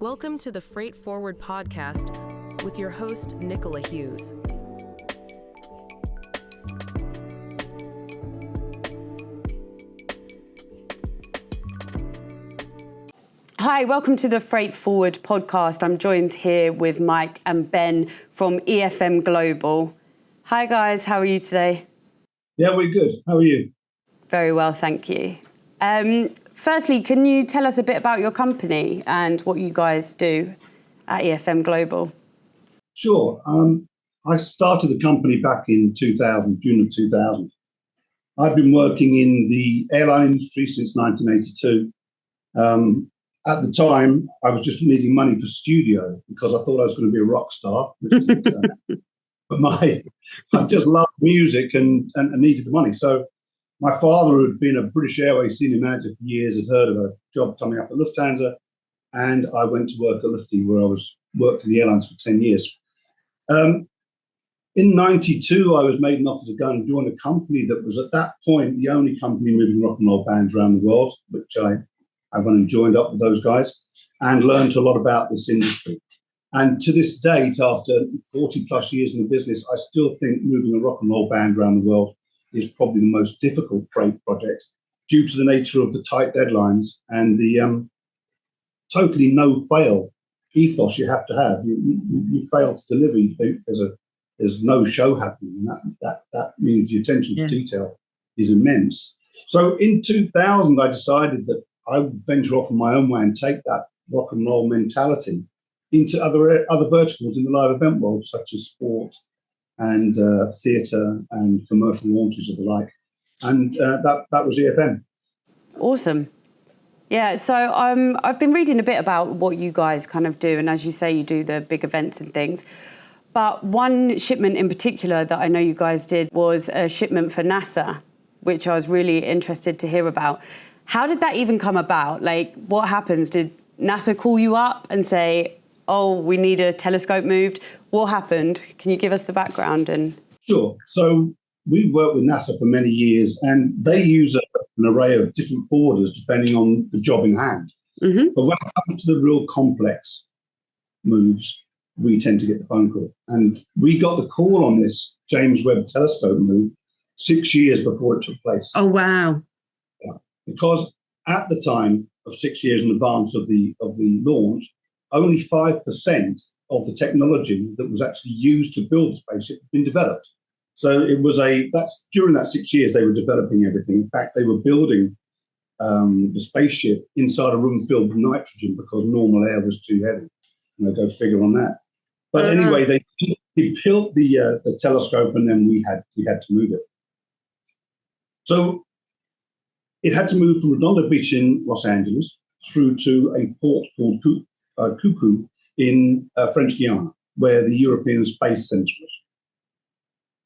Welcome to the Freight Forward podcast with your host, Nicola Hughes. Hi, welcome to the Freight Forward podcast. I'm joined here with Mike and Ben from EFM Global. Hi guys, how are you today? Yeah, we're good. How are you? Very well, thank you. Firstly, can you tell us a bit about your company and what you guys do at EFM Global? Sure. I started the company back in 2000, June of 2000. I've been working in the airline industry since 1982. At the time, I was just needing money for studio because I thought I was going to be a rock star. But I just loved music and needed the money. So my father, who had been a British Airways senior manager for years, had heard of a job coming up at Lufthansa, and I went to work at Lufthansa, where I worked in the airlines for 10 years. In 92, I was made an offer to go and join a company that was at that point the only company moving rock and roll bands around the world, which I went and joined up with those guys and learned a lot about this industry. And to this date, after 40 plus years in the business, I still think moving a rock and roll band around the world is probably the most difficult freight project due to the nature of the tight deadlines and the totally no-fail ethos you have to have. You fail to deliver, there's no show happening, and that means the attention to detail is immense. So in 2000, I decided that I would venture off on my own way and take that rock and roll mentality into other verticals in the live event world, such as sport and theatre and commercial launches of the like. And that was EFM. Awesome. Yeah, so I've been reading a bit about what you guys kind of do, and as you say, you do the big events and things. But one shipment in particular that I know you guys did was a shipment for NASA, which I was really interested to hear about. How did that even come about? Like, what happens? Did NASA call you up and say, oh, we need a telescope moved? What happened? Can you give us the background? Sure. So we've worked with NASA for many years, and they use an array of different forwarders depending on the job in hand. Mm-hmm. But when it comes to the real complex moves, we tend to get the phone call. And we got the call on this James Webb Telescope move 6 years before it took place. Oh, wow. Yeah. Because at the time of 6 years in advance of the launch, only 5% of the technology that was actually used to build the spaceship had been developed. So it was during that 6 years, they were developing everything. In fact, they were building the spaceship inside a room filled with nitrogen because normal air was too heavy. Go figure on that. But anyway, they built the telescope, and then we had to move it. So it had to move from Redondo Beach in Los Angeles through to a port called Cuckoo in French Guiana, where the European Space Centre was.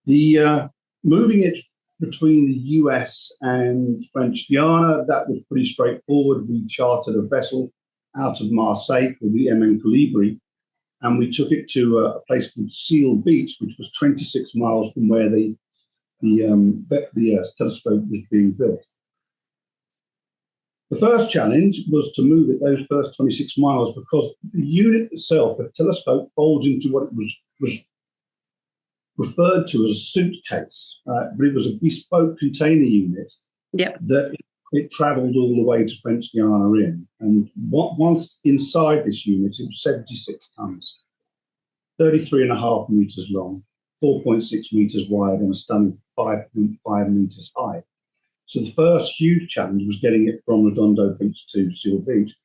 The moving it between the US and French Guiana, that was pretty straightforward. We chartered a vessel out of Marseille called the MN Colibri, and we took it to a place called Seal Beach, which was 26 miles from where the telescope was being built. The first challenge was to move it those first 26 miles because the unit itself, the telescope, folds into what it was referred to as a suitcase, but it was a bespoke container unit that it travelled all the way to French Guiana in. And once inside this unit, it was 76 tons, 33.5 metres long, 4.6 metres wide, and a stunning 5.5 metres high. So the first huge challenge was getting it from Redondo Beach to Seal Beach.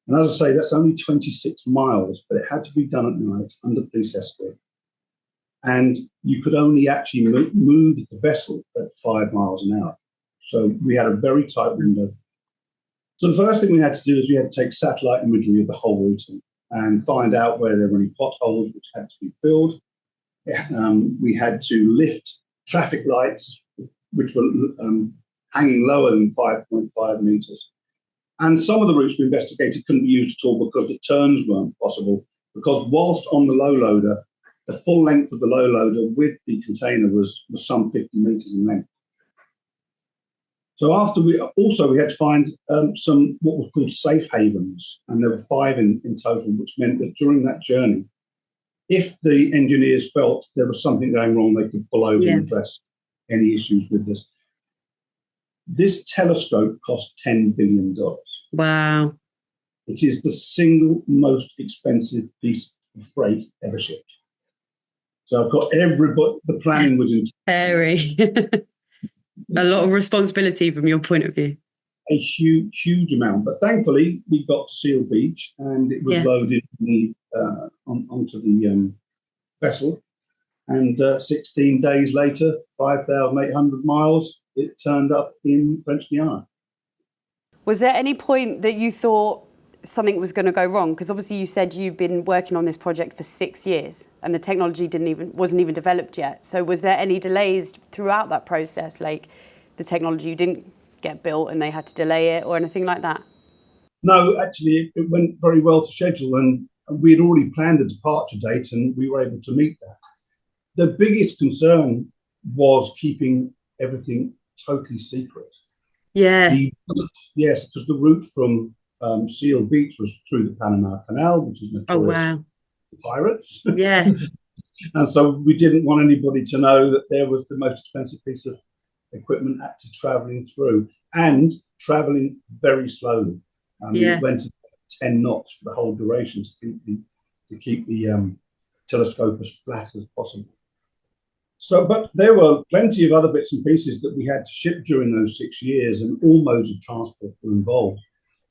And as I say, that's only 26 miles, but it had to be done at night under police escort. And you could only actually move the vessel at 5 miles an hour. So we had a very tight window. So the first thing we had to do is we had to take satellite imagery of the whole route and find out where there were any potholes which had to be filled. We had to lift traffic lights, which were hanging lower than 5.5 metres. And some of the routes we investigated couldn't be used at all because the turns weren't possible, because whilst on the low loader, the full length of the low loader with the container was some 50 metres in length. So after we had to find some what was called safe havens, and there were 5 in total, which meant that during that journey, if the engineers felt there was something going wrong, they could pull over and address any issues with this. This telescope cost $10 billion. Wow. It is the single most expensive piece of freight ever shipped. So I've got everybody, the planning was in. Scary. A lot of responsibility from your point of view. A huge amount. But thankfully, we got to Seal Beach and it was loaded onto the vessel. And 16 days later, 5,800 miles, it turned up in French Guiana. Was there any point that you thought something was going to go wrong? Because obviously you said you've been working on this project for 6 years and the technology wasn't even developed yet. So was there any delays throughout that process, like the technology didn't get built and they had to delay it or anything like that? No, actually it went very well to schedule, and we had already planned the departure date and we were able to meet that. The biggest concern was keeping everything totally secret. Yes, because the route from Seal Beach was through the Panama Canal, which is notorious for pirates. Yeah. And so we didn't want anybody to know that there was the most expensive piece of equipment actually traveling through, and traveling very slowly. It went to 10 knots for the whole duration to keep the telescope as flat as possible. So, but there were plenty of other bits and pieces that we had to ship during those 6 years, and all modes of transport were involved.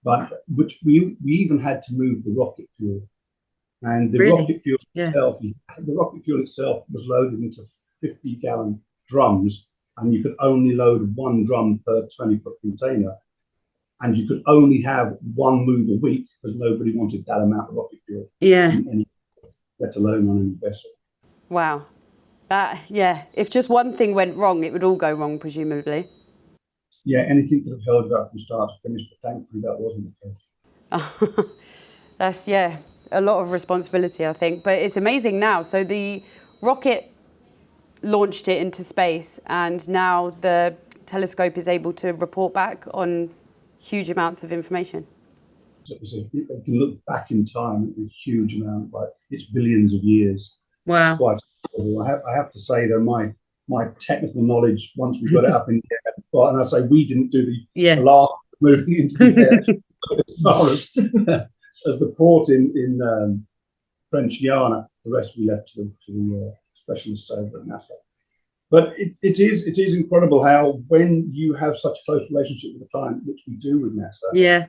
But which we even had to move the rocket fuel, and the rocket fuel itself was loaded into 50-gallon drums, and you could only load 1 drum per 20-foot container, and you could only have 1 move a week because nobody wanted that amount of rocket fuel. Let alone on any vessel. Wow. If just one thing went wrong, it would all go wrong, presumably. Yeah, anything could have held it up from start to finish, but thankfully that wasn't the case. That's, a lot of responsibility, I think. But it's amazing now. So the rocket launched it into space, and now the telescope is able to report back on huge amounts of information. So they can look back in time a huge amount, like it's billions of years. Wow. Quite. I have to say that my technical knowledge, once we got it up in the air, and I say we didn't do the last moving into the air, as far as the port in French Guiana, the rest we left to the specialists over at NASA. But it is incredible how, when you have such a close relationship with the client, which we do with NASA,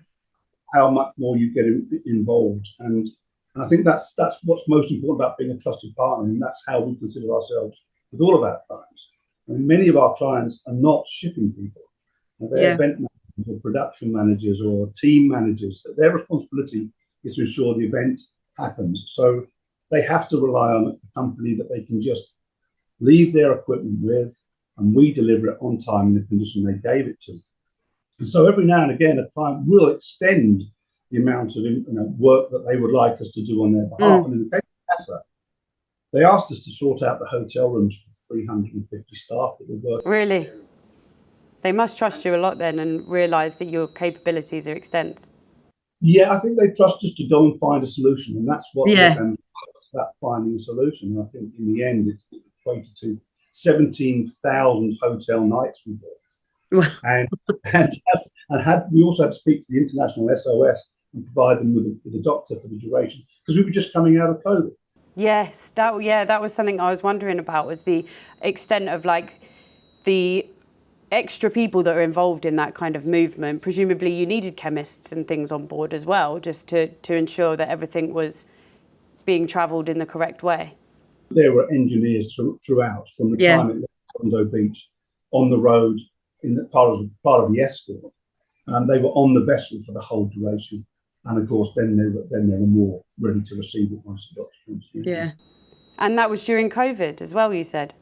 how much more you get involved. And I think that's what's most important about being a trusted partner, and that's how we consider ourselves with all of our clients. I mean, many of our clients are not shipping people. They're event managers or production managers or team managers. Their responsibility is to ensure the event happens. So they have to rely on a company that they can just leave their equipment with, and we deliver it on time in the condition they gave it to. And so every now and again, a client will extend the amount of work that they would like us to do on their behalf. And in the case of NASA, they asked us to sort out the hotel rooms for 350 staff that were working. Really? They must trust you a lot then, and realise that your capabilities are extensive. Yeah, I think they trust us to go and find a solution, and that's what it's about, finding a solution. And I think in the end, it equated to 17,000 hotel nights we built. and we also had to speak to the international SOS and provide them with a doctor for the duration, because we were just coming out of COVID. Yes, that was something I was wondering about, was the extent of the extra people that are involved in that kind of movement. Presumably you needed chemists and things on board as well, just to ensure that everything was being travelled in the correct way. There were engineers throughout, from the time at Condo Beach, on the road, in the part of the escort, and they were on the vessel for the whole duration. And of course, then they were more ready to receive it once the documents. And that was during COVID as well, you said?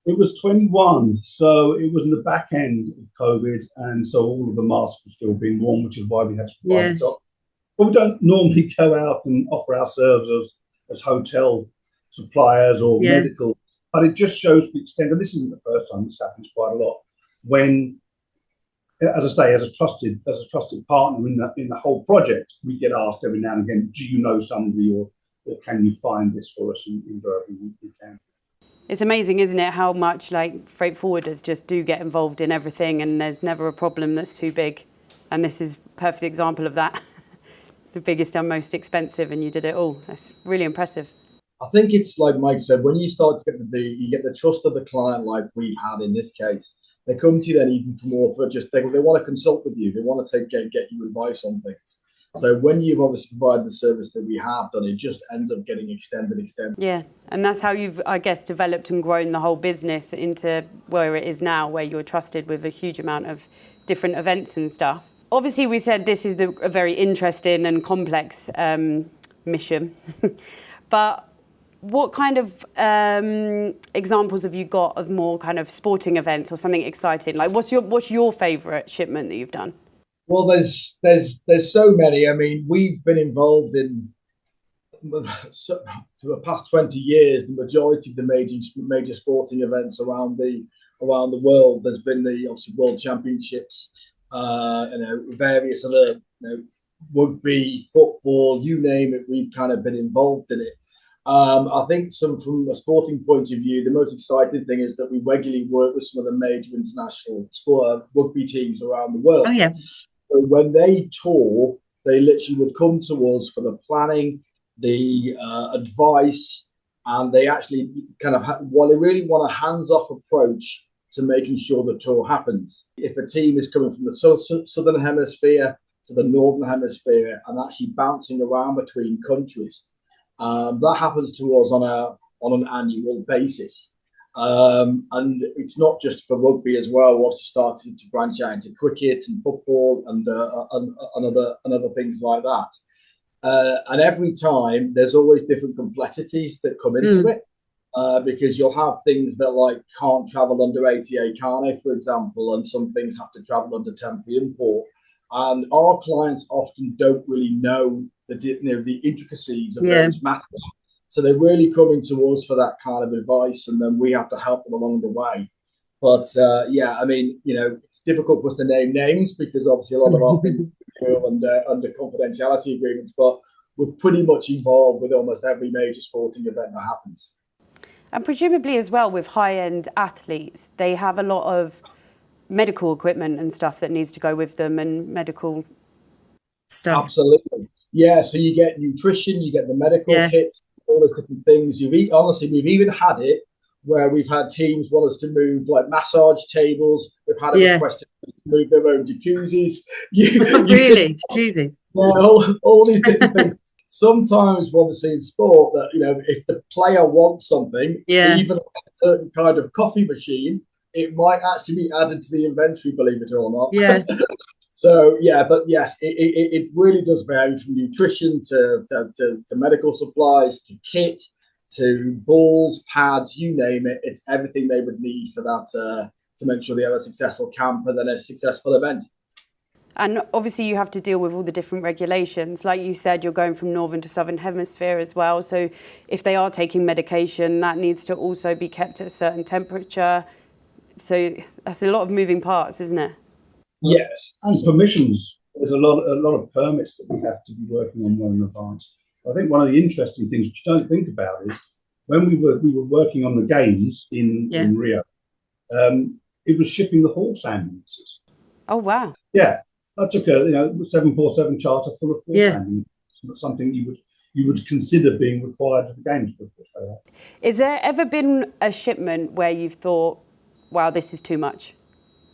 It was 21, so it was in the back end of COVID, and so all of the masks were still being worn, which is why we had to provide the doctor. But we don't normally go out and offer our services as hotel suppliers or medical, but it just shows the extent, and this isn't the first time this happens quite a lot, when as I say, as a trusted partner in the whole project, we get asked every now and again, do you know somebody, or can you find this for us? And invariably we can. It's amazing, isn't it, how much like freight forwarders just do get involved in everything, and there's never a problem that's too big. And this is a perfect example of that. The biggest and most expensive, and you did it all. That's really impressive. I think it's like Mike said, when you start to get you get the trust of the client, like we've had in this case, they come to you then even for more for just they want to consult with you, they want to get you advice on things. So when you've obviously provided the service that we have done, it just ends up getting extended. Yeah, and that's how you've, I guess, developed and grown the whole business into where it is now, where you're trusted with a huge amount of different events and stuff. Obviously, we said this is a very interesting and complex mission, but what kind of examples have you got of more kind of sporting events or something exciting? Like, what's your favourite shipment that you've done? Well, there's so many. I mean, we've been involved in for the past 20 years. The majority of the major sporting events around the world. There's been the obviously World Championships, various other, rugby, football, you name it. We've kind of been involved in it. I think from a sporting point of view, the most exciting thing is that we regularly work with some of the major international rugby teams around the world. Oh yeah. So when they tour, they literally would come to us for the planning, the advice, and they actually kind of they really want a hands-off approach to making sure the tour happens. If a team is coming from the southern hemisphere to the northern hemisphere and actually bouncing around between countries, that happens to us on an annual basis. And it's not just for rugby as well. We're also started to branch out into cricket and football and other things like that. And every time there's always different complexities that come into it, because you'll have things that like can't travel under ATA Carne, for example, and some things have to travel under temporary import. And our clients often don't really know the intricacies of those matters. So they're really coming to us for that kind of advice, and then we have to help them along the way. But I mean, it's difficult for us to name names because obviously a lot of our things are under confidentiality agreements, but we're pretty much involved with almost every major sporting event that happens. And presumably as well with high-end athletes, they have a lot of medical equipment and stuff that needs to go with them, and medical stuff. Absolutely. Yeah, so you get nutrition, you get the medical kits, all those different things. Honestly, we've even had it where we've had teams want us to move like massage tables. We've had a request to move their own jacuzzis. Really? Jacuzzis? Yeah, all these different things. Sometimes, obviously, in sport, that if the player wants something, even a certain kind of coffee machine, it might actually be added to the inventory, believe it or not. Yeah. So, but yes, it really does vary from nutrition to medical supplies, to kit, to balls, pads, you name it. It's everything they would need for that to make sure they have a successful camp and then a successful event. And obviously you have to deal with all the different regulations. Like you said, you're going from northern to southern hemisphere as well. So if they are taking medication, that needs to also be kept at a certain temperature. So that's a lot of moving parts, isn't it? Yes. And permissions. There's a lot of permits that we have to be working on well in advance. I think one of the interesting things which you don't think about is when we were working on the games in Rio, it was shipping the horse ambulances. Oh wow! Yeah, I took a 747 charter full of horse ambulances. It's not something you would consider being required for the games. Is there ever been a shipment where you've thought, "Wow, this is too much"?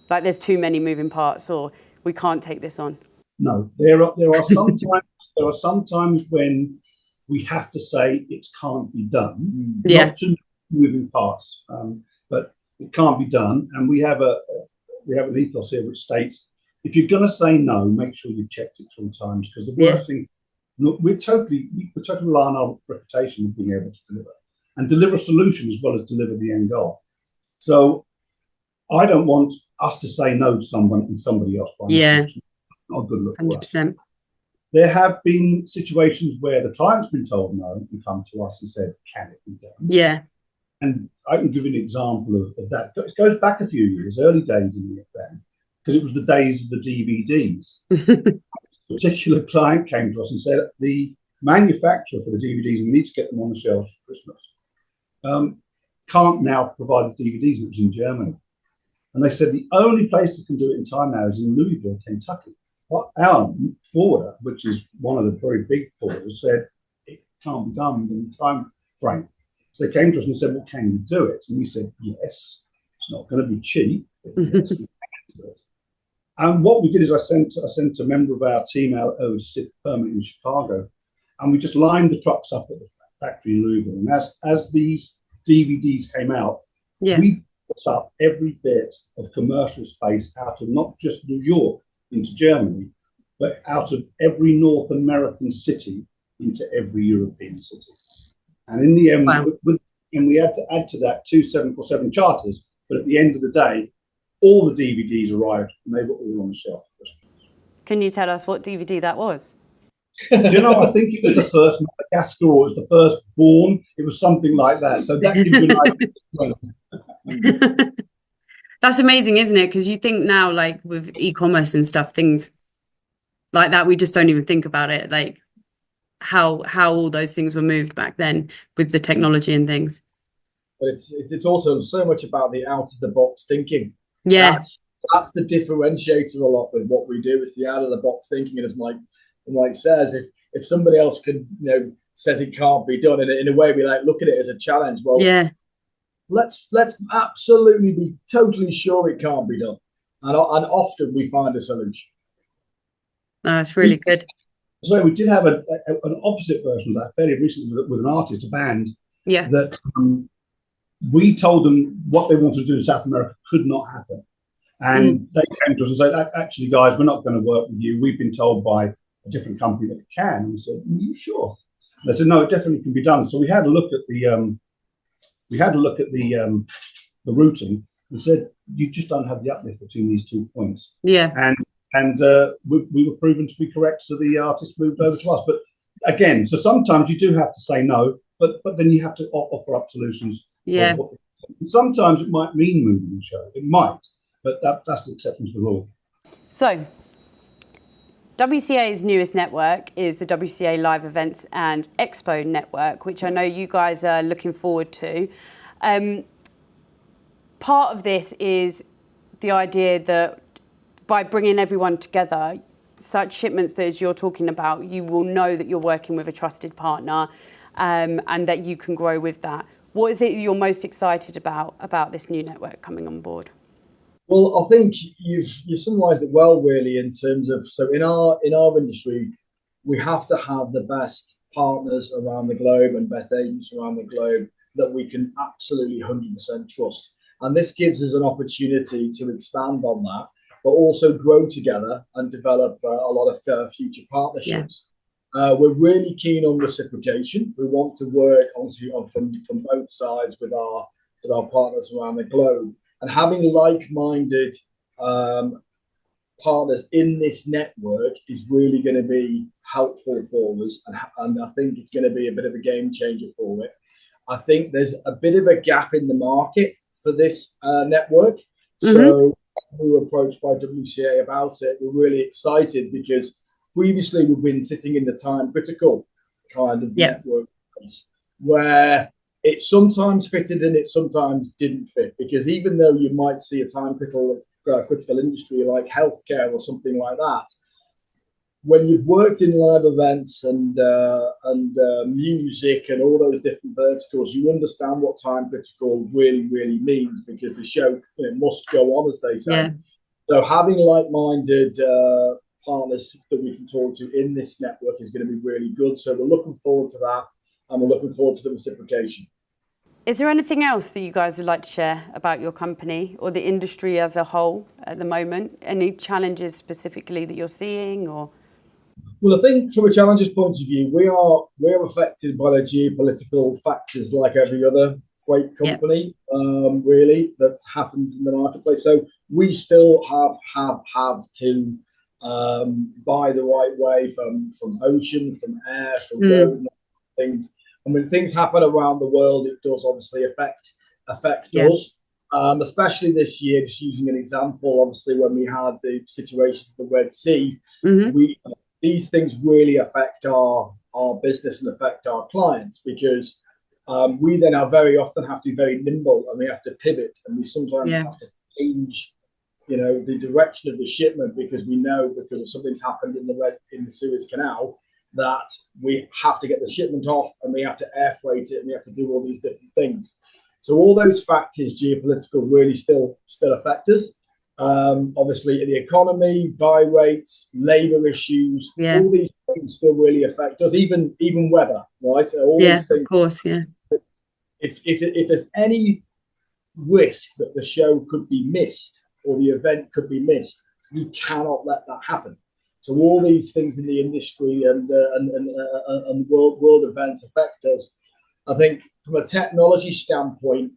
Like there's too many moving parts, or we can't take this on? No, there are some times when we have to say it can't be done. Not too many moving parts, but it can't be done. And we have an ethos here which states if you're going to say no, make sure you've checked it 3 times, because the worst thing, we're totally rely on our reputation of being able to deliver a solution as well as deliver the end goal. So I don't want us to say no to someone and somebody else finds it not a good look. 100%. There have been situations where the client's been told no and come to us and said, "Can it be done?" Yeah. And I can give you an example of that. It goes back a few years, early days in the EFM. because it was the days of the DVDs. A particular client came to us and said, the manufacturer for the DVDs, and we need to get them on the shelves for Christmas, can't now provide the DVDs. It was in Germany. And they said the only place that can do it in time now is in Louisville, Kentucky. Well, our forwarder, which is one of the very big forwarders, said it can't be done within the time frame. So they came to us and said, well, can you do it? And we said, yes. It's not going to be cheap, but yes, we can do it. And what we did is I sent a member of our team out over to sit permanently in Chicago, and we just lined the trucks up at the factory in Louisville. And as these DVDs came out, we put up every bit of commercial space out of not just New York into Germany, but out of every North American city into every European city. And in the end, we had to add to that 2 747 charters, but at the end of the day, all the DVDs arrived and they were all on the shelf for Christmas. Can you tell us what DVD that was? Do you know, I think it was the first Madagascar, or it was the first Born. It was something like that. So that gives you an idea. That's amazing, isn't it? Because you think now, like with e-commerce and stuff, things like that, we just don't even think about it. Like how all those things were moved back then with the technology and things. But it's also so much about the out of the box thinking. Yeah, that's the differentiator a lot with what we do. It's the out of the box thinking, and as Mike says, if somebody else can, says it can't be done, and in a way we like look at it as a challenge. Well, yeah, let's absolutely be totally sure it can't be done, and often we find a solution. No, it's really good. So we did have an opposite version of that fairly recently with an artist, a band. Yeah. That we told them what they wanted to do in South America could not happen, and they came to us and said, "Actually, guys, we're not going to work with you. We've been told by a different company that it can." And we said, "Are you sure?" And they said, "No, it definitely can be done." So we had a look at the the routing and said, "You just don't have the uplift between these 2 points." Yeah, and we were proven to be correct. So the artist moved over to us. But again, so sometimes you do have to say no, but then you have to offer up solutions. Yeah, sometimes it might mean moving the show. It might, but that's the exception to the rule. So WCA's newest network is the WCA Live Events and Expo Network, which I know you guys are looking forward to. Part of this is the idea that by bringing everyone together, such shipments that as you're talking about, you will know that you're working with a trusted partner, and that you can grow with that. What is it you're most excited about this new network coming on board? Well, I think you've summarised it well, really, in terms of, so in our industry, we have to have the best partners around the globe and best agents around the globe that we can absolutely 100% trust. And this gives us an opportunity to expand on that, but also grow together and develop a lot of future partnerships. Yeah. We're really keen on reciprocation. We want to work from both sides with our partners around the globe. And having like-minded partners in this network is really going to be helpful for us, and I think it's going to be a bit of a game changer for it. I think there's a bit of a gap in the market for this network. So we were approached by WCA about it. We're really excited because previously we've been sitting in the time critical kind of network place, where it sometimes fitted and it sometimes didn't fit, because even though you might see a time critical industry like healthcare or something like that, when you've worked in live events and music and all those different verticals, you understand what time critical really, really means, because the show must go on, as they say. Yeah. So having like-minded partners that we can talk to in this network is going to be really good. So we're looking forward to that, and we're looking forward to the reciprocation. Is there anything else that you guys would like to share about your company or the industry as a whole at the moment? Any challenges specifically that you're seeing, or? Well, I think from a challenges point of view, we're affected by the geopolitical factors like every other freight company, really, that happens in the marketplace. So we still have to buy the right way from ocean, from air, from road, things. And when things happen around the world, it does obviously affect us. especially this year. Just using an example, obviously when we had the situation of the Red Sea, these things really affect our business and affect our clients, because we then are very often have to be very nimble, and we have to pivot, and we sometimes have to change, the direction of the shipment, because we know, because something's happened in the Suez Canal, that we have to get the shipment off, and we have to air freight it, and we have to do all these different things. So all those factors, geopolitical, really still affect us. Obviously, the economy, buy rates, labour issues, all these things still really affect us. Even weather, right? All these things. Of course, yeah. If there's any risk that the show could be missed or the event could be missed, we cannot let that happen. So all these things in the industry and world events affect us. I think from a technology standpoint,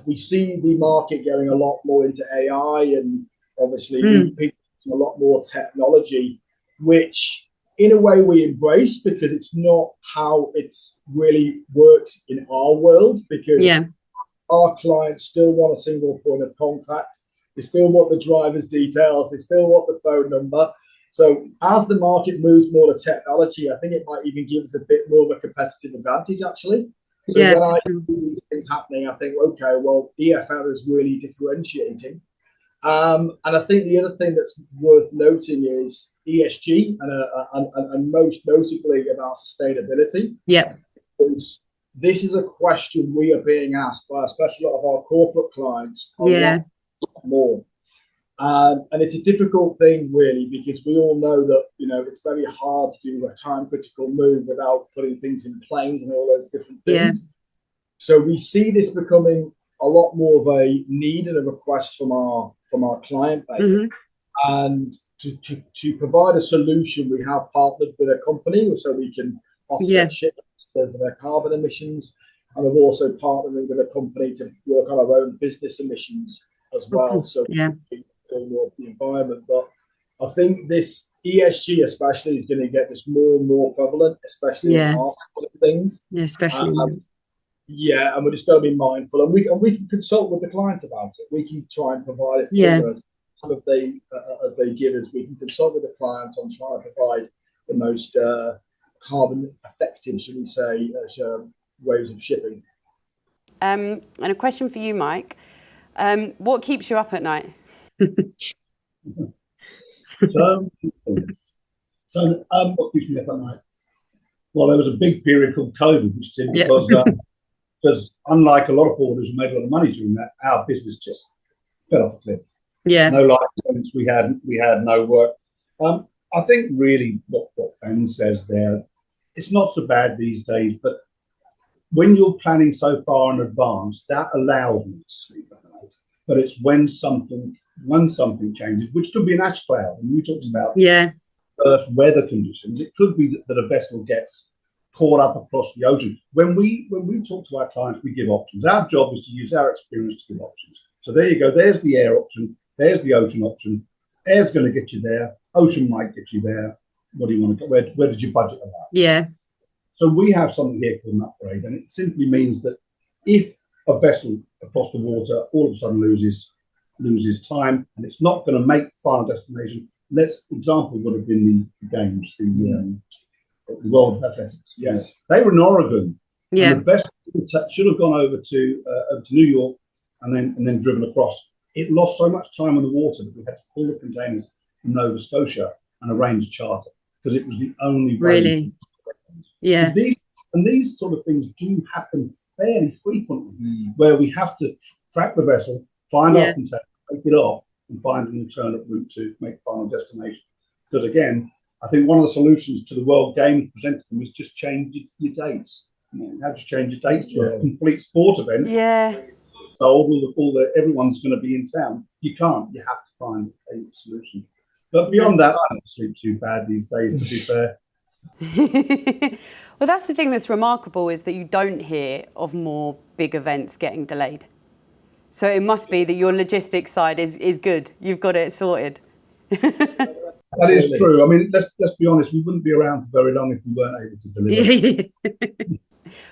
we see the market going a lot more into AI, and obviously people a lot more technology, which in a way we embrace, because it's not how it's really works in our world, because our clients still want a single point of contact. They still want the driver's details. They still want the phone number. So as the market moves more to technology, I think it might even give us a bit more of a competitive advantage, actually. So when I see these things happening, I think, okay, well, EFM is really differentiating. And I think the other thing that's worth noting is ESG, and most notably about sustainability. Yeah. Because this is a question we are being asked by especially a lot of our corporate clients a lot more. And it's a difficult thing, really, because we all know that, it's very hard to do a time-critical move without putting things in planes and all those different things. Yeah. So we see this becoming a lot more of a need and a request from our client base. And to provide a solution, we have partnered with a company so we can offset shipments of their carbon emissions. And we're also partnering with a company to work on our own business emissions as well. So more of the environment. But I think this ESG especially is going to get this more and more prevalent, especially in our sort of things. Yeah, especially. And we're just got to be mindful, and we can consult with the client about it. We can try and provide it as they give us. We can consult with the client on trying to provide the most carbon effective, should we say, ways of shipping. And a question for you, Mike. What keeps you up at night? So what keeps me up at night? Well, there was a big period called COVID, which did, because unlike a lot of forwarders who made a lot of money during that, our business just fell off a cliff. Yeah. No life events, we had no work. I think really what Ben says there, it's not so bad these days, but when you're planning so far in advance, that allows me to sleep at night. But it's when something changes, which could be an ash cloud, and you talked about Earth weather conditions. It could be that a vessel gets caught up across the ocean. When we talk to our clients, we give options. Our job is to use our experience to give options. So there you go. There's the air option. There's the ocean option. Air's going to get you there. Ocean might get you there. What do you want to go? Where did your budget allow? Yeah. So we have something here called an upgrade, and it simply means that if a vessel across the water all of a sudden loses time and it's not going to make final destination. Example would have been the games, the World Athletics. Yes, they were in Oregon. Yeah, and the vessel should have gone over to New York and then driven across. It lost so much time on the water that we had to pull the containers from Nova Scotia and arrange a charter because it was the only way. Really? Yeah. So these sort of things do happen fairly frequently, where we have to track the vessel, find our container, take it off, and find an alternate route to make final destination. Because again, I think one of the solutions to the World Games presented them is just change your dates. You have to change your dates to a complete sport event. Yeah. So everyone's going to be in town. You can't. You have to find a solution. But beyond that, I don't sleep too bad these days, to be fair. Well, that's the thing that's remarkable, is that you don't hear of more big events getting delayed. So it must be that your logistics side is good. You've got it sorted. That is true. I mean, let's be honest. We wouldn't be around for very long if we weren't able to deliver.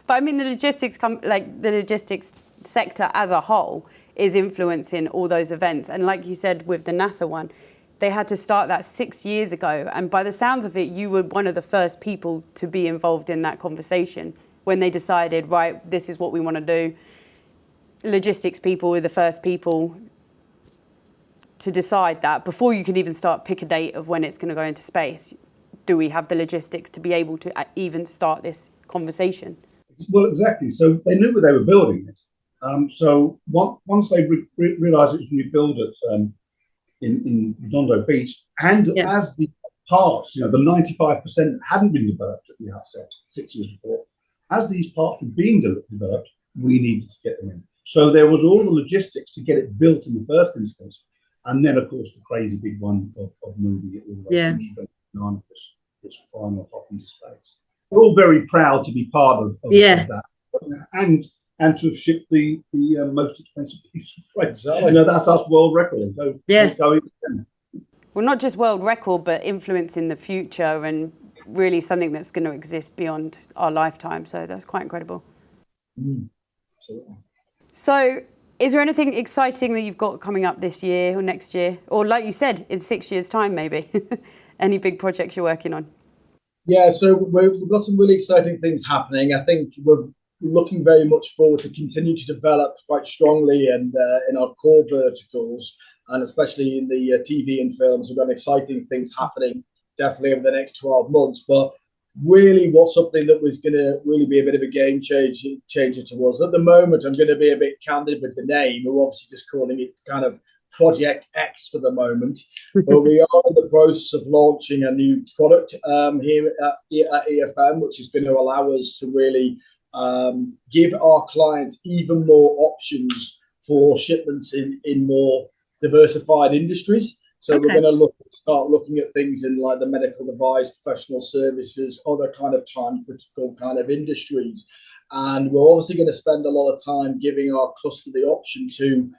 But I mean, the logistics sector as a whole is influencing all those events. And like you said with the NASA one, they had to start that 6 years ago. And by the sounds of it, you were one of the first people to be involved in that conversation when they decided, right, this is what we want to do. Logistics people were the first people to decide that before you could even start pick a date of when it's going to go into space. Do we have the logistics to be able to even start this conversation? Well, exactly. So they knew where they were building it. So once they realised it was going to be built at in Redondo Beach, and as the parts, the 95% hadn't been developed at the outset 6 years before, as these parts were being developed, we needed to get them in. So there was all the logistics to get it built in the first instance, and then of course the crazy big one of moving it all the way through this final hop into space. We're all very proud to be part of that, and to have shipped the most expensive piece of freight. That's us world record. So well, not just world record, but influencing the future and really something that's going to exist beyond our lifetime. So that's quite incredible. Absolutely. So is there anything exciting that you've got coming up this year or next year? Or like you said, in 6 years' time, maybe? Any big projects you're working on? Yeah, so we've got some really exciting things happening. I think we're looking very much forward to continue to develop quite strongly and in our core verticals, and especially in the TV and films. We've got exciting things happening definitely over the next 12 months. But really what's something that was going to really be a bit of a game changer to us. At the moment, I'm going to be a bit candid with the name. We're obviously just calling it kind of Project X for the moment. But we are in the process of launching a new product here at EFM, which is going to allow us to really give our clients even more options for shipments in more diversified industries. So we're going to start looking at things in like the medical device, professional services, other kind of time critical kind of industries. And we're obviously going to spend a lot of time giving our cluster the option to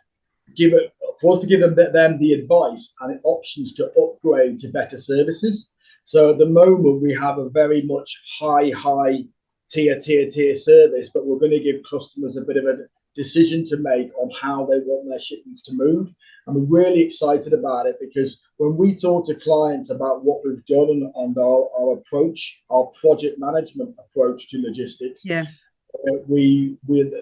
give them the advice and options to upgrade to better services. So at the moment we have a very much high tier service, but we're going to give customers a bit of a decision to make on how they want their shipments to move. And we're really excited about it because when we talk to clients about what we've done and our approach, our project management approach to logistics, they're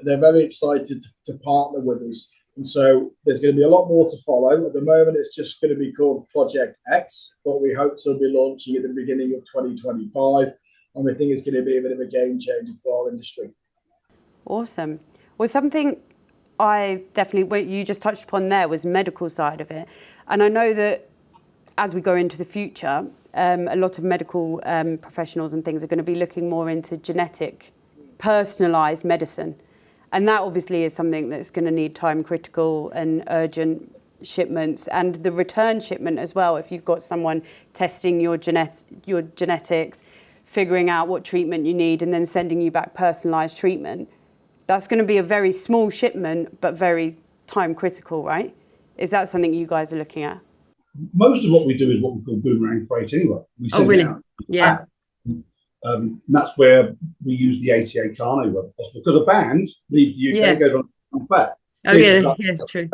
very excited to partner with us. And so there's going to be a lot more to follow. At the moment, it's just going to be called Project X, but we hope to be launching at the beginning of 2025. And we think it's going to be a bit of a game changer for our industry. Awesome. Well, something I definitely, what you just touched upon there was medical side of it. And I know that as we go into the future, a lot of medical professionals and things are going to be looking more into genetic, personalised medicine. And that obviously is something that's going to need time critical and urgent shipments, and the return shipment as well. If you've got someone testing your genetics, figuring out what treatment you need, and then sending you back personalised treatment, that's going to be a very small shipment, but very time critical, right? Is that something you guys are looking at? Most of what we do is what we call boomerang freight anyway. We send really? it out. Yeah. That's where we use the ATA Carno Web because a band leaves the UK, goes on back. Oh, yeah, it's true.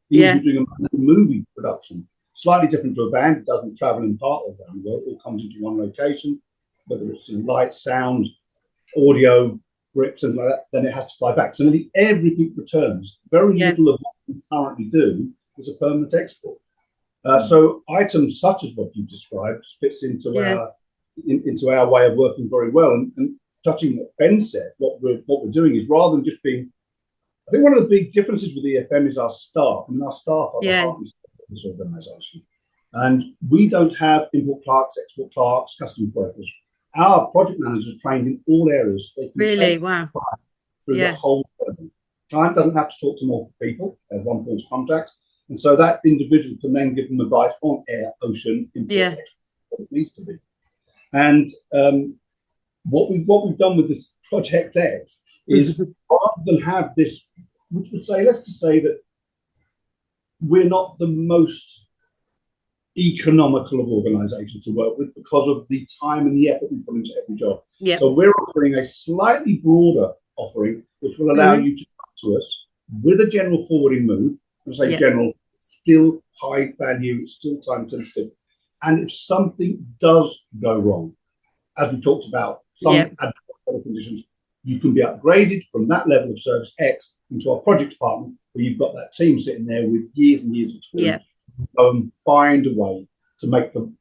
You're doing a movie production. Slightly different to a band. It doesn't travel in part of around the world. It comes into one location, whether it's in light, sound, audio, grips, and like that, then it has to fly back. So nearly everything returns. Very little of what we currently do is a permanent export. So items such as what you've described fits into our way of working very well. And touching what Ben said, what we're doing is rather than just being, I think one of the big differences with EFM is our staff. I mean, our staff are the heart and soul of this organisation. And we don't have import clerks, export clerks, customs workers. Our project managers are trained in all areas. They can take through the whole journey. Client doesn't have to talk to multiple people. They have one point of contact. And so that individual can then give them advice on air, ocean, import, export, what it needs to be. And what we've done with this Project X is rather than have this, which would say, let's just say that we're not the most economical of organisations to work with because of the time and the effort we put into every job. So we're offering a slightly broader offering, which will allow you to come to us with a general forwarding move. I say general, still high value, still time sensitive. And if something does go wrong, as we talked about, some adverse weather conditions, you can be upgraded from that level of service X into our project department, where you've got that team sitting there with years and years of experience. Go and find a way to make the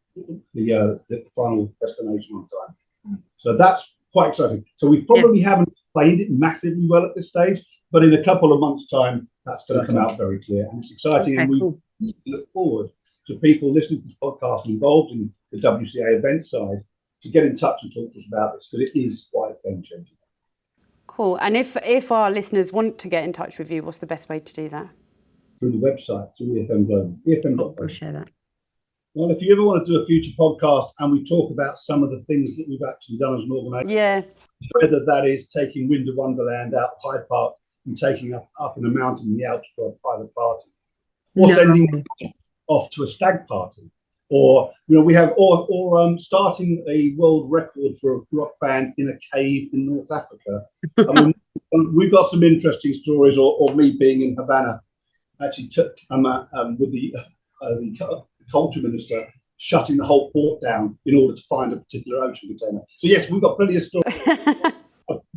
final destination on time. So that's quite exciting. So we probably haven't explained it massively well at this stage, but in a couple of months' time, that's going to come out very clear. And it's exciting. And we look forward to people listening to this podcast involved in the WCA event side to get in touch and talk to us about this, because it is quite game-changing. Cool. And if our listeners want to get in touch with you, what's the best way to do that? Through the website, through EFM Global. EFM. We'll share that. Well, if you ever want to do a future podcast and we talk about some of the things that we've actually done as an organisation, whether that is taking Winter Wonderland out of Hyde Park and taking up in a mountain in the Alps for a private party, or sending off to a stag party, or we have starting a world record for a rock band in a cave in North Africa. I mean, we've got some interesting stories, or me being in Havana, actually took with the culture minister shutting the whole port down in order to find a particular ocean container. So yes, we've got plenty of stories that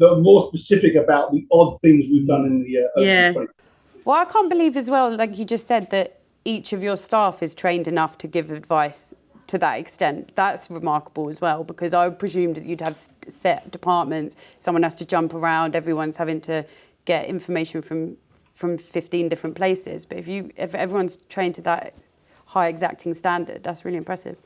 are more specific about the odd things we've done in the ocean. Well, I can't believe as well, like you just said, that each of your staff is trained enough to give advice to that extent. That's remarkable as well, because I presumed that you'd have set departments, someone has to jump around, everyone's having to get information from 15 different places. But if everyone's trained to that high exacting standard, that's really impressive.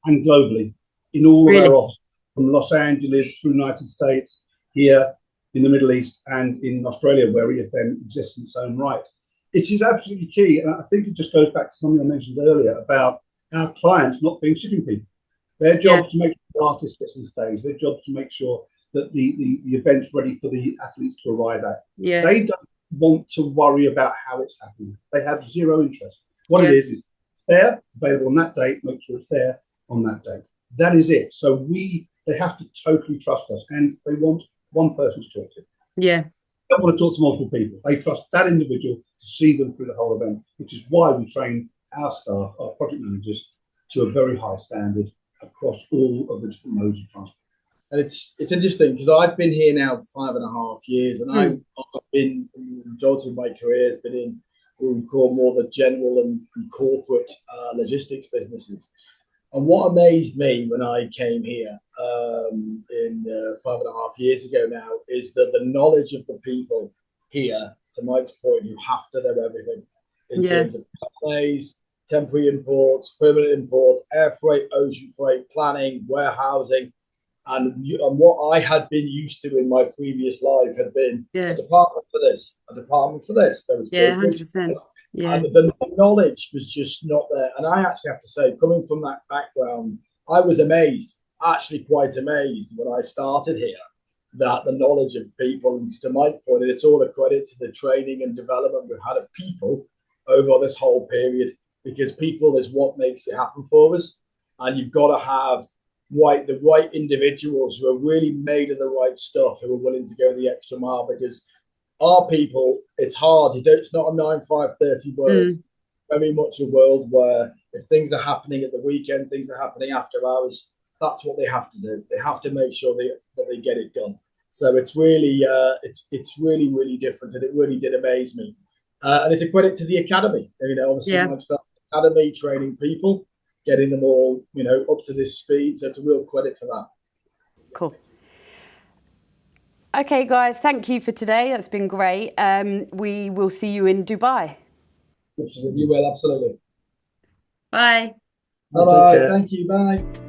And globally, in all of our offices, from Los Angeles through the United States, here in the Middle East, and in Australia, where EFM exists in its own right. It is absolutely key. And I think it just goes back to something I mentioned earlier about our clients not being shipping people. Their job is to make sure the artist gets on stage. Their job is to make sure that the event's ready for the athletes to arrive at. They don't want to worry about how it's happening. They have zero interest. What it is it's there, available on that date, make sure it's there on that date. That is it. So they have to totally trust us, and they want one person to talk to. They don't want to talk to multiple people. They trust that individual to see them through the whole event, which is why we train our staff, our project managers, to a very high standard across all of the different modes of transport. And it's interesting because I've been here now for 5.5 years, and I've been, the majority of my career has been in what we call more the general and corporate logistics businesses. And what amazed me when I came here in 5.5 years ago now is that the knowledge of the people here, to Mike's point, you have to know everything in terms of plays, temporary imports, permanent imports, air freight, ocean freight, planning, warehousing. And what I had been used to in my previous life had been a department for this, a department for this. There was 100%. And the knowledge was just not there. And I actually have to say, coming from that background, I was amazed, actually quite amazed when I started here, that the knowledge of people, and to my point, it's all a credit to the training and development we've had of people over this whole period, because people is what makes it happen for us. And you've got to have the right individuals who are really made of the right stuff, who are willing to go the extra mile, because our people, it's hard. It's not a 9-5-30 world. Very much a world where if things are happening at the weekend, things are happening after hours, that's what they have to do. They have to make sure that they get it done. So it's really, it's really, really different, and it really did amaze me. And it's a credit to the academy. Obviously, my staff academy training people, getting them all, up to this speed. So it's a real credit for that. Cool. Okay, guys, thank you for today. That's been great. We will see you in Dubai. Absolutely, you will, absolutely. Bye. Bye-bye. Thank you. Bye.